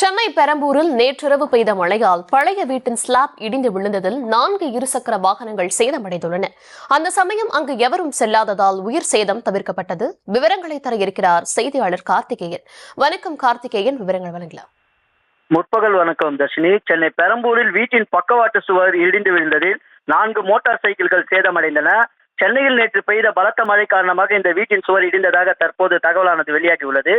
சென்னை பெரம்பூரில் நேற்றிரவு பெய்த மழையால் பழைய வீட்டின் ஸ்லாப் இடிந்து விழுந்ததில் 4 இருசக்கர வாகனங்கள் சேதமடைந்துள்ளன. அந்த சமயம் அங்கு எவரும் செல்லாததால் உயிர் சேதம் தவிர்க்கப்பட்டது. விவரங்களை தர இருக்கிறார் செய்தியாளர் கார்த்திகேயன். வணக்கம் கார்த்திகேயன், விவரங்கள் வழங்கலாம். முற்பகல் வணக்கம் தர்ஷினி. சென்னை பெரம்பூரில் வீட்டின் பக்கவாட்டு சுவர் இடிந்து விழுந்ததில் 4 மோட்டார் சைக்கிள்கள் சேதமடைந்தன. சென்னையில் நேற்று பெய்த பலத்த மழை காரணமாக இந்த வீட்டின் சுவர் இடிந்ததாக தற்போது தகவலானது வெளியாகியுள்ளது.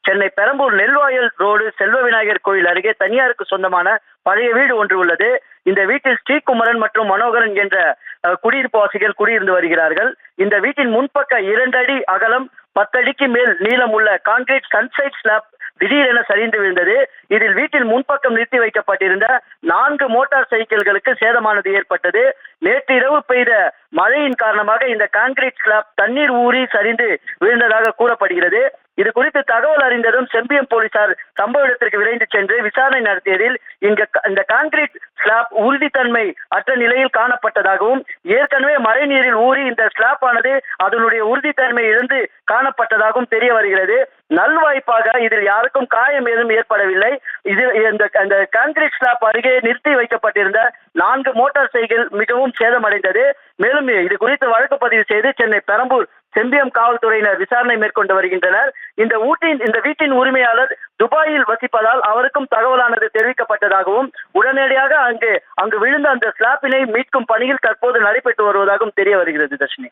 சென்னை பெரம்பூர் நெல்வாயல் ரோடு செல்வ விநாயகர் கோயில் அருகே தனியாருக்கு சொந்தமான பழைய வீடு ஒன்று உள்ளது. இந்த வீட்டில் ஸ்ரீகுமரன் மற்றும் மனோகரன் என்ற குடியிருப்புவாசிகள் குடியிருந்து வருகிறார்கள். இந்த வீட்டின் முன்பக்க 2 அடி அகலம் 10 அடிக்கு மேல் நீளம் உள்ள கான்கிரீட் சன்சைட் ஸ்லாப் திடீரென சரிந்து விழுந்தது. இதில் வீட்டில் முன்பக்கம் நிறுத்தி வைக்கப்பட்டிருந்த 4 மோட்டார் சைக்கிள்களுக்கு சேதமானது ஏற்பட்டது. நேற்று இரவு பெய்த மழையின் காரணமாக இந்த கான்கிரீட் ஸ்லாப் தண்ணீர் ஊறி சரிந்து விழுந்ததாக கூறப்படுகிறது. இது குறித்து தகவல் அறிந்ததும் செம்பியம் போலீசார் சம்பவ இடத்திற்கு விரைந்து சென்று விசாரணை நடத்தியதில் இந்த கான்கிரீட் ஸ்லாப் உறுதித்தன்மை அற்ற நிலையில் காணப்பட்டதாகவும், ஏற்கனவே மழை நீரில் ஊறி இந்த ஸ்லாப் ஆனது அதனுடைய உறுதித்தன்மை இழந்து காணப்பட்டதாகவும் தெரிய வருகிறது. நல்வாய்ப்பாக இதில் யாருக்கும் காயம் ஏதும் ஏற்படவில்லை. இந்த கான்கிரீட் ஸ்லாப் அருகே நிறுத்தி வைக்கப்பட்டிருந்த 4 மோட்டார் சைக்கிள் மிகவும் சேதமடைந்தது. மேலும் இது குறித்து வழக்கு பதிவு செய்து சென்னை பெரம்பூர் செம்பியம் காவல்துறையினர் விசாரணை மேற்கொண்டு வருகின்றனர். இந்த வீட்டின் உரிமையாளர் துபாயில் வசிப்பதால் அவருக்கும் தகவலானது தெரிவிக்கப்பட்டதாகவும், உடனடியாக அங்கு விழுந்த அந்த ஸ்லாப்பினை மீட்கும் பணியில் தற்போது நடைபெற்று வருவதாகவும் தெரிய வருகிறது. தர்ஷினி,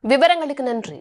விவரங்களுக்கு நன்றி.